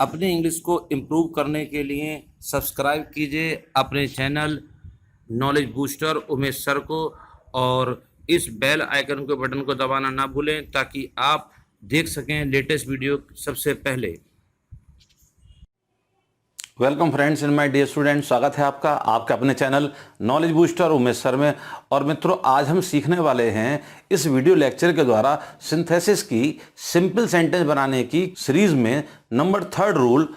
अपनी इंग्लिश को इम्प्रूव करने के लिए सब्सक्राइब कीजिए अपने channel knowledge booster Umesh sir को, और इस बेल आइकन के बटन को दबाना ना भूलें ताकि आप देख सकें लेटेस्ट वीडियो सबसे पहले। Welcome friends in my dear student, स्वागत है आपका आपके अपने channel knowledge booster Umesh sir में। और मित्रों, आज हम सीखने वाले हैं इस वीडियो लेक्चर के द्वारा सिंथेसिस की सिंपल सेंटेंस बनाने की सीरीज में number 3 rule,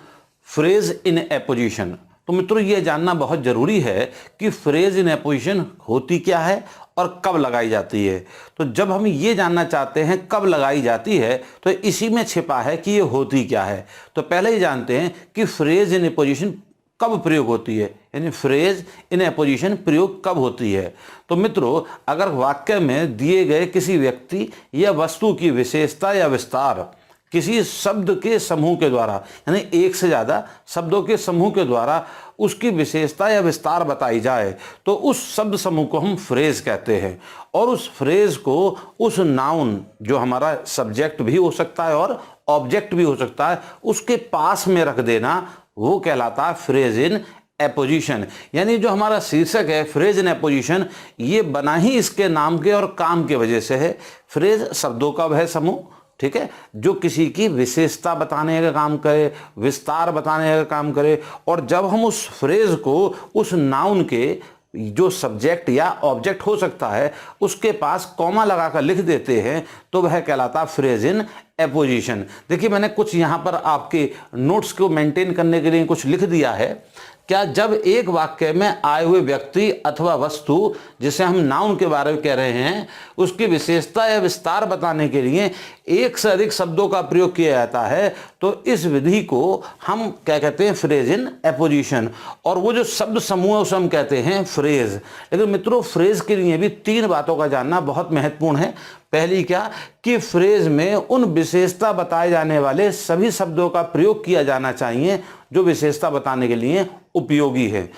phrase in apposition. तो मित्रों, ये जानना बहुत जरूरी है कि फ्रेज इन एपोजिशन होती क्या है और कब लगाई जाती है। तो जब हम ये जानना चाहते हैं कब लगाई जाती है, तो इसी में छिपा है कि ये होती क्या है। तो पहले ही जानते हैं कि फ्रेज इन एपोजिशन कब प्रयोग होती है, यानी फ्रेज इन एपोजिशन प्रयोग कब होती है। तो मित्रों, अगर वाक्य में दिए गए किसी व्यक्ति या वस्तु की विशेषता या विस्तार किसी शब्द के समूह के द्वारा, यानी एक से ज़्यादा शब्दों के समूह के द्वारा उसकी विशेषता या विस्तार बताई जाए, तो उस शब्द समूह को हम फ्रेज कहते हैं। और उस फ्रेज को उस नाउन, जो हमारा सब्जेक्ट भी हो सकता है और ऑब्जेक्ट भी हो सकता है, उसके पास में रख देना, वो कहलाता है फ्रेज इन एपोजिशन। यानी जो हमारा शीर्षक है फ्रेज इन एपोजिशन, ये बना ही इसके नाम के और काम के वजह से है। फ्रेज शब्दों का वह समूह, ठीक है, जो किसी की विशेषता बताने का काम करे, विस्तार बताने का काम करे। और जब हम उस फ्रेज को उस नाउन के जो सब्जेक्ट या ऑब्जेक्ट हो सकता है उसके पास कॉमा लगाकर लिख देते हैं, तो वह कहलाता फ्रेज इन एपोजिशन। देखिए, मैंने कुछ यहाँ पर आपके नोट्स को मेंटेन करने के लिए कुछ लिख दिया है। क्या जब एक वाक्य में आए हुए व्यक्ति अथवा वस्तु, जिसे हम नाउन के बारे में कह रहे हैं, उसकी विशेषता या विस्तार बताने के लिए एक से अधिक शब्दों का प्रयोग किया जाता है, तो इस विधि को हम क्या कहते हैं, फ्रेज इन एपोजिशन। और वो जो शब्द समूह है उसे हम कहते हैं फ्रेज। लेकिन मित्रों, फ्रेज के लिए भी 3 बातों का जानना बहुत महत्वपूर्ण है। पहली क्या कि फ्रेज में उन विशेषता बताए जाने वाले सभी शब्दों का प्रयोग किया जाना चाहिए जो विशेषता बताने के लिए उपयोगी है।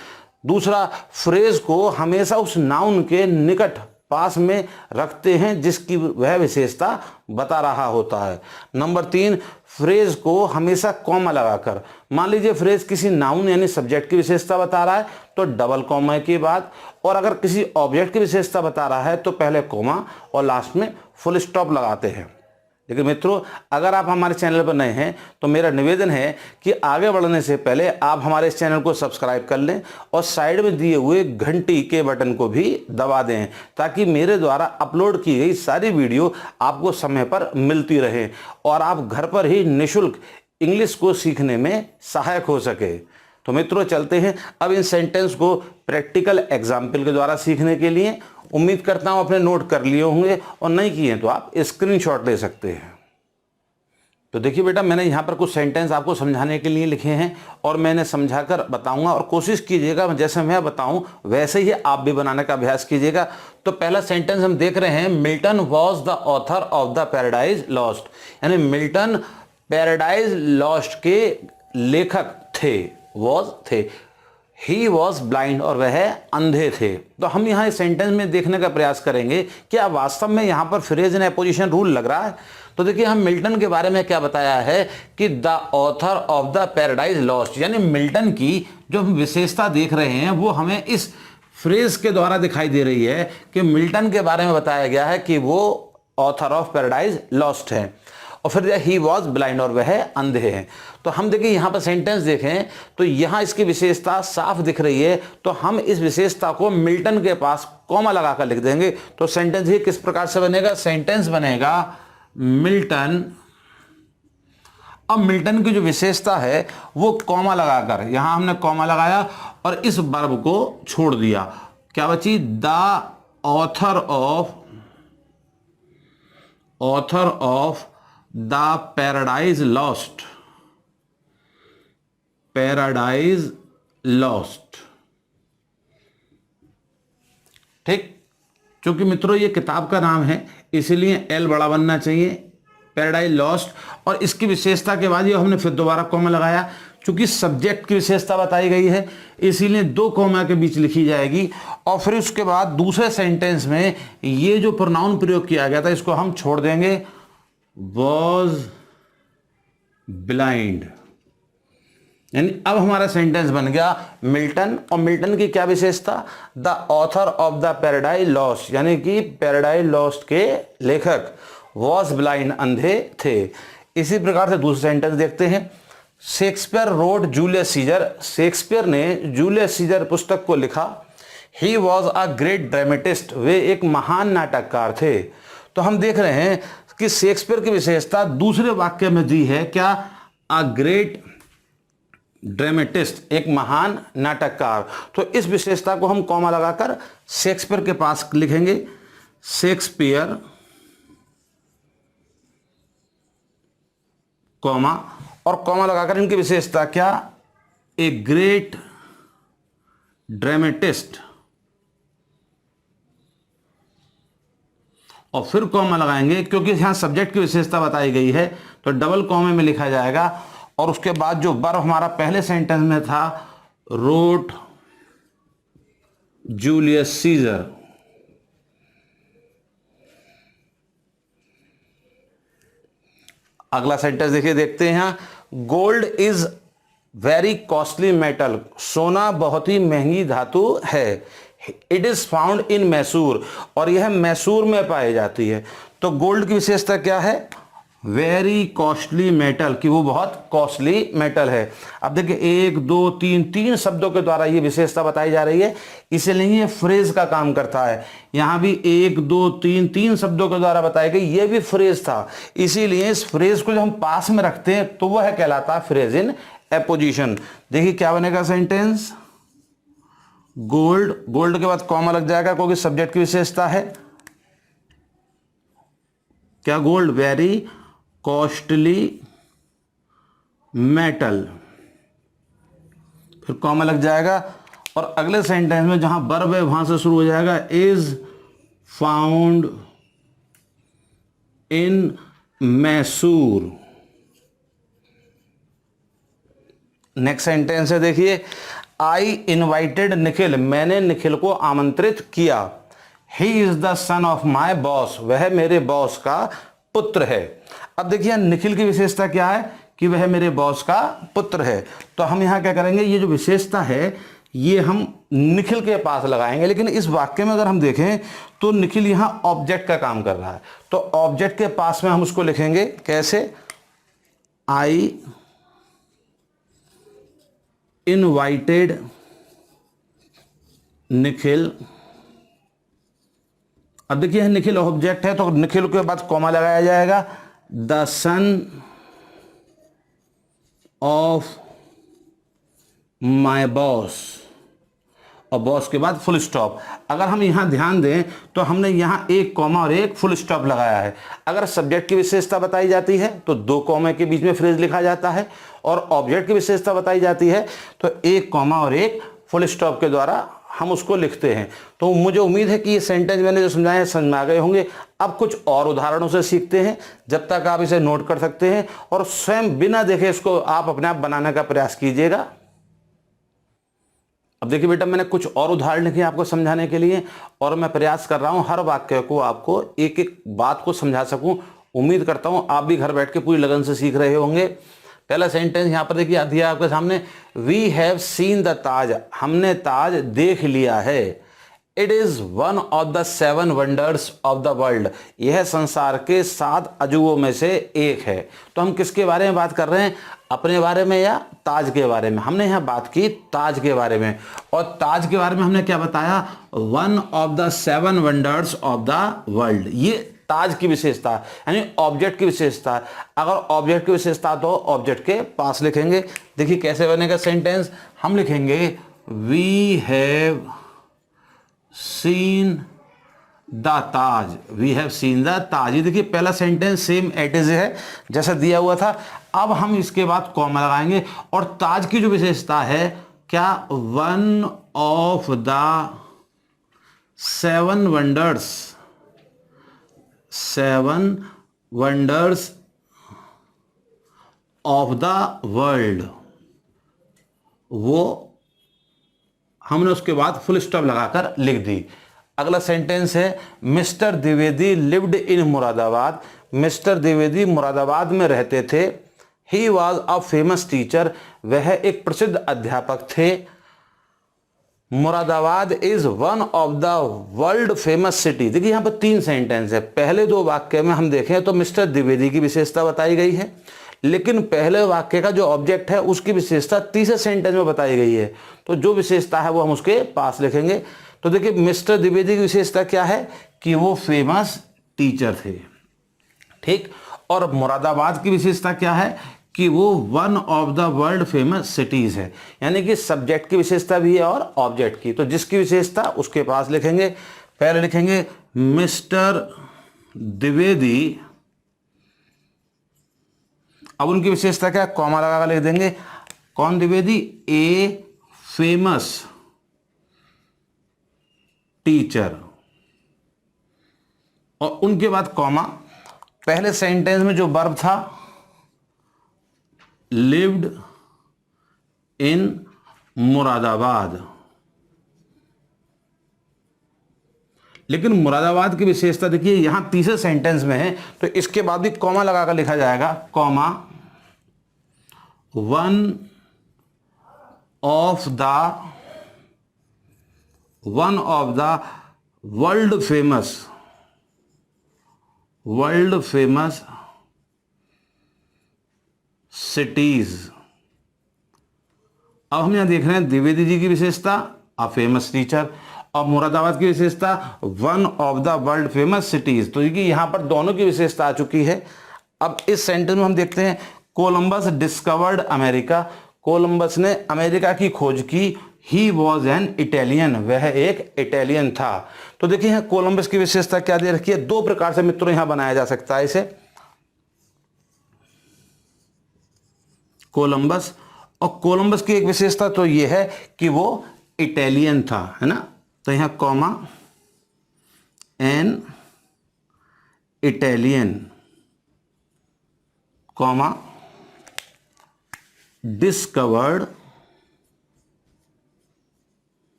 दूसरा, फ्रेज को हमेशा उस नाउन के निकट पास में रखते हैं जिसकी वह विशेषता बता रहा होता है। नंबर 3, फ्रेज को हमेशा कॉमा लगाकर, मान लीजिए फ्रेज किसी नाउन यानी सब्जेक्ट की विशेषता बता रहा है तो डबल कॉमा के बाद, और अगर किसी ऑब्जेक्ट की विशेषता बता रहा है तो पहले कॉमा और लास्ट में फुल स्टॉप लगाते हैं। लेकिन मित्रों, अगर आप हमारे चैनल पर नए हैं तो मेरा निवेदन है कि आगे बढ़ने से पहले आप हमारे इस चैनल को सब्सक्राइब कर लें और साइड में दिए हुए घंटी के बटन को भी दबा दें, ताकि मेरे द्वारा अपलोड की गई सारी वीडियो आपको समय पर मिलती रहे और आप घर पर ही निःशुल्क इंग्लिश को सीखने में सहायक हो सके। तो मित्रों, चलते हैं अब इन सेंटेंस को प्रैक्टिकल एग्जाम्पल के द्वारा सीखने के लिए। उम्मीद करता हूं आपने नोट कर लिए होंगे, और नहीं किए हैं तो आप स्क्रीनशॉट ले सकते हैं। तो देखिए बेटा, मैंने यहाँ पर कुछ सेंटेंस आपको समझाने के लिए लिखे हैं और मैंने समझाकर बताऊंगा, और कोशिश कीजिएगा जैसे मैं बताऊं वैसे ही आप भी बनाने का अभ्यास कीजिएगा। तो पहला सेंटेंस हम देख रहे हैं, Milton was the author of the paradise lost. यानी मिल्टन पैराडाइज लॉस्ट के लेखक थे, वॉज थे। ही वॉज ब्लाइंड, और वह अंधे थे। तो हम यहाँ इस सेंटेंस में देखने का प्रयास करेंगे क्या वास्तव में यहाँ पर फ्रेज इन एपोजिशन रूल लग रहा है। तो देखिए, हम मिल्टन के बारे में क्या बताया है कि the author of the paradise lost, यानी मिल्टन की जो हम विशेषता देख रहे हैं वो हमें इस फ्रेज के द्वारा दिखाई दे रही है कि मिल्टन के बारे में बताया गया है कि वो ऑथर ऑफ पैराडाइज लॉस्ट है। और फिर ही वॉज ब्लाइंड, और वह अंधे हैं। तो हम देखिए यहाँ पर सेंटेंस देखें तो यहाँ इसकी विशेषता साफ दिख रही है, तो हम इस विशेषता को मिल्टन के पास कॉमा लगाकर लिख देंगे। तो सेंटेंस ही किस प्रकार से बनेगा, सेंटेंस बनेगा मिल्टन। अब मिल्टन की जो विशेषता है वो कॉमा लगाकर, यहां हमने कॉमा लगाया और इस वर्ब को छोड़ दिया, क्या बची, the author of the paradise lost. ठीक, क्योंकि मित्रों ये किताब का नाम है इसीलिए एल बड़ा बनना चाहिए, पैराडाइज लॉस्ट। और इसकी विशेषता के बाद ये हमने फिर दोबारा कॉमा लगाया, क्योंकि सब्जेक्ट की विशेषता बताई गई है इसीलिए 2 कॉमा के बीच लिखी जाएगी। और फिर उसके बाद दूसरे सेंटेंस में ये जो प्रोनाउन प्रयोग किया गया था इसको हम छोड़ देंगे, वॉज ब्लाइंड। यानी अब हमारा सेंटेंस बन गया मिल्टन। और मिल्टन की क्या विशेषता, the author of the paradise lost, यानी कि पैराडाइज लॉस्ट के लेखक वॉज ब्लाइंड, अंधे थे। इसी प्रकार से दूसरा सेंटेंस देखते हैं। Shakespeare wrote Julius Caesar, Shakespeare ने जूलियस सीजर पुस्तक को लिखा। He was a great dramatist, वे एक महान नाटककार थे। तो हम देख रहे हैं कि शेक्सपियर की विशेषता दूसरे वाक्य में दी है, क्या, अ ग्रेट ड्रामेटिस्ट, एक महान नाटककार। तो इस विशेषता को हम कॉमा लगाकर शेक्सपियर के पास लिखेंगे। शेक्सपियर कॉमा, और कॉमा लगाकर इनकी विशेषता क्या, ए ग्रेट ड्रामेटिस्ट, और फिर कॉमा लगाएंगे क्योंकि यहां सब्जेक्ट की विशेषता बताई गई है, तो डबल कॉमे में लिखा जाएगा। और उसके बाद जो वर्ब हमारा पहले सेंटेंस में था, रोट जूलियस सीजर, अगला सेंटेंस देखिए, देखते हैं यहां, gold is very costly metal, सोना बहुत ही महंगी धातु है। It is found in Mysore, और यह मैसूर में पाई जाती है। तो गोल्ड की विशेषता क्या है, वेरी कॉस्टली मेटल, कि वो बहुत कॉस्टली मेटल है। अब देखिए 1 2 3 तीन शब्दों के द्वारा ये विशेषता बताई जा रही है, इसलिए ये फ्रेज का काम करता है। यहां भी 1 2 3 तीन शब्दों के द्वारा बताई गई, ये भी फ्रेज था, इसीलिए इस फ्रेज को जब हम पास में रखते हैं तो वह कहलाता है फ्रेज इन एपोजिशन। देखिए क्या बनेगा सेंटेंस, गोल्ड, गोल्ड के बाद कॉमा लग जाएगा क्योंकि सब्जेक्ट की विशेषता है, क्या, गोल्ड वेरी कॉस्टली मेटल, फिर कॉमा लग जाएगा। और अगले सेंटेंस में जहां वर्ब है वहां से शुरू हो जाएगा, is found in Mysore. Next sentence है, देखिए, आई इन्वाइटेड निखिल, मैंने निखिल को आमंत्रित किया। He is the son of my boss, वह मेरे बॉस का पुत्र है। अब देखिए निखिल की विशेषता क्या है कि वह मेरे बॉस का पुत्र है। तो हम यहां क्या करेंगे, ये जो विशेषता है ये हम निखिल के पास लगाएंगे। लेकिन इस वाक्य में अगर हम देखें तो निखिल यहां ऑब्जेक्ट का काम कर रहा है, तो ऑब्जेक्ट के पास में हम उसको लिखेंगे कैसे, आई इनवाइटेड निखिल। अब देखिए निखिल ऑब्जेक्ट है तो निखिल के बाद कॉमा लगाया जाएगा, the son of my boss, और बॉस के बाद फुल स्टॉप। अगर हम यहां ध्यान दें तो हमने यहां एक कॉमा और एक फुल स्टॉप लगाया है। अगर सब्जेक्ट की विशेषता बताई जाती है तो 2 कॉमे के बीच में फ्रेज लिखा जाता है, और ऑब्जेक्ट की विशेषता बताई जाती है तो एक कॉमा और एक फुल स्टॉप के द्वारा हम उसको लिखते हैं। तो मुझे उम्मीद है कि ये सेंटेंस मैंने जो समझाया है समझ में आ गए होंगे। अब कुछ और उदाहरणों से सीखते हैं, जब तक आप इसे नोट कर सकते हैं और स्वयं बिना देखे इसको आप अपने आप बनाने का प्रयास कीजिएगा। अब देखिए बेटा, मैंने कुछ और उदाहरण लिखे आपको समझाने के लिए, और मैं प्रयास कर रहा हूं हर वाक्य को आपको एक एक बात को समझा सकूं। उम्मीद करता हूं आप भी घर बैठ के पूरी लगन से सीख रहे होंगे। पहला सेंटेंस यहां पर देखिए दिया आपके सामने, वी हैव सीन द ताज, हमने ताज देख लिया है। It is one of the 7 wonders of the world, यह संसार के 7 अजूबों में से एक है। तो हम किसके बारे में बात कर रहे हैं, अपने बारे में या ताज के बारे में? हमने यहां बात की ताज के बारे में, और ताज के बारे में हमने क्या बताया, one of the 7 wonders of the world. ये ताज की विशेषता यानी ऑब्जेक्ट की विशेषता। अगर ऑब्जेक्ट की विशेषता तो ऑब्जेक्ट के पास लिखेंगे। देखिए कैसे बनेगा सेंटेंस, हम लिखेंगे we have seen the Taj, we have seen the Taj. ये देखिए पहला सेंटेंस सेम एट इज है जैसा दिया हुआ था। अब हम इसके बाद कॉमा लगाएंगे, और ताज की जो विशेषता है क्या, one of the 7 wonders, 7 wonders of the world, वो हमने उसके बाद फुल स्टॉप लगाकर लिख दी। अगला सेंटेंस है, mister Dwivedi lived in Moradabad, mister Dwivedi Moradabad में रहते थे। ही वॉज अ फेमस टीचर, वह एक प्रसिद्ध अध्यापक थे। Moradabad is one of the world famous city. देखिए यहाँ पर 3 सेंटेंस है। पहले 2 वाक्य में हम देखें तो मिस्टर द्विवेदी की विशेषता बताई गई है, लेकिन पहले वाक्य का जो ऑब्जेक्ट है उसकी विशेषता तीसरे सेंटेंस में बताई गई है। तो जो विशेषता है वो हम उसके पास लिखेंगे। तो देखिए मिस्टर द्विवेदी की विशेषता क्या है कि वो फेमस टीचर थे, ठीक। और मुरादाबाद की विशेषता क्या है कि वो one of the world famous cities है। यानी कि सब्जेक्ट की विशेषता भी है और ऑब्जेक्ट की। तो जिसकी विशेषता उसके पास लिखेंगे। पहले लिखेंगे मिस्टर द्विवेदी, अब उनकी विशेषता क्या, कॉमा लगाकर लिख देंगे। कौन द्विवेदी, ए फेमस टीचर, और उनके बाद कॉमा। पहले सेंटेंस में जो वर्ब था लिव्ड इन मुरादाबाद, लेकिन मुरादाबाद की विशेषता देखिए यहां तीसरे सेंटेंस में है, तो इसके बाद भी कॉमा लगाकर लिखा जाएगा। Comma one of the world famous cities. अब हम यहां देख रहे हैं द्विवेदी जी की विशेषता अ फेमस टीचर, और मुरादाबाद की विशेषता one of the world famous cities. तो देखिए यहां पर दोनों की विशेषता आ चुकी है। अब इस सेंटेंस में हम देखते हैं कोलंबस डिस्कवर्ड अमेरिका। कोलंबस ने अमेरिका की खोज की। ही वॉज एन इटालियन, वह एक इटालियन था। तो देखिए यहाँ कोलंबस की विशेषता क्या दे रखी है। 2 प्रकार से मित्रों यहां बनाया जा सकता है इसे, कोलंबस। और कोलंबस की एक विशेषता तो यह है कि वो इटालियन था, है ना। तो यहां comma an Italian, comma discovered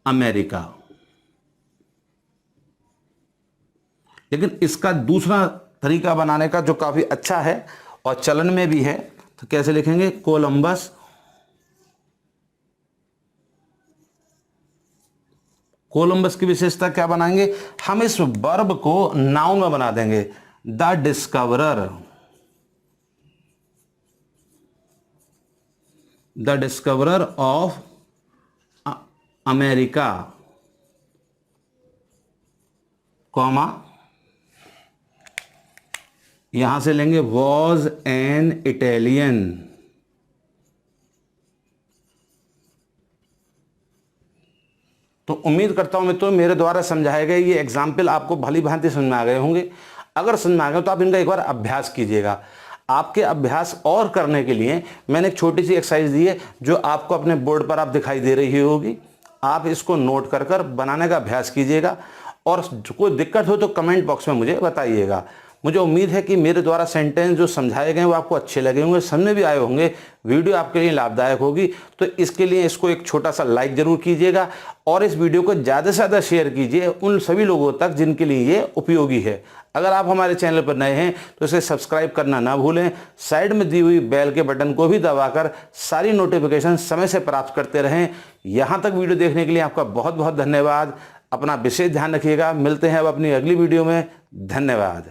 America. लेकिन इसका दूसरा तरीका बनाने का जो काफी अच्छा है और चलन में भी है, तो कैसे लिखेंगे, कोलंबस की विशेषता क्या बनाएंगे, हम इस वर्ब को नाउन में बना देंगे। The discoverer of America, comma यहां से लेंगे वॉज एन इटालियन। तो उम्मीद करता हूं मित्रों मेरे द्वारा समझाए गए ये एग्जाम्पल आपको भली भांति समझ में आ गए होंगे। अगर समझ में आ गए तो आप इनका एक बार अभ्यास कीजिएगा। आपके अभ्यास और करने के लिए मैंने एक छोटी सी एक्सरसाइज दी है जो आपको अपने बोर्ड पर आप दिखाई दे रही होगी। आप इसको नोट कर कर बनाने का अभ्यास कीजिएगा, और कोई दिक्कत हो तो कमेंट बॉक्स में मुझे बताइएगा। मुझे उम्मीद है कि मेरे द्वारा सेंटेंस जो समझाए गए वो आपको अच्छे लगे होंगे, समझ भी आए होंगे, वीडियो आपके लिए लाभदायक होगी। तो इसके लिए इसको एक छोटा सा लाइक जरूर कीजिएगा, और इस वीडियो को ज़्यादा से ज़्यादा शेयर कीजिए उन सभी लोगों तक जिनके लिए ये उपयोगी है। अगर आप हमारे चैनल पर नए हैं तो इसे सब्सक्राइब करना ना भूलें। साइड में दी हुई बेल के बटन को भी दबाकर सारी नोटिफिकेशन समय से प्राप्त करते रहें। यहाँ तक वीडियो देखने के लिए आपका बहुत बहुत धन्यवाद। अपना विशेष ध्यान रखिएगा। मिलते हैं अब अपनी अगली वीडियो में। धन्यवाद।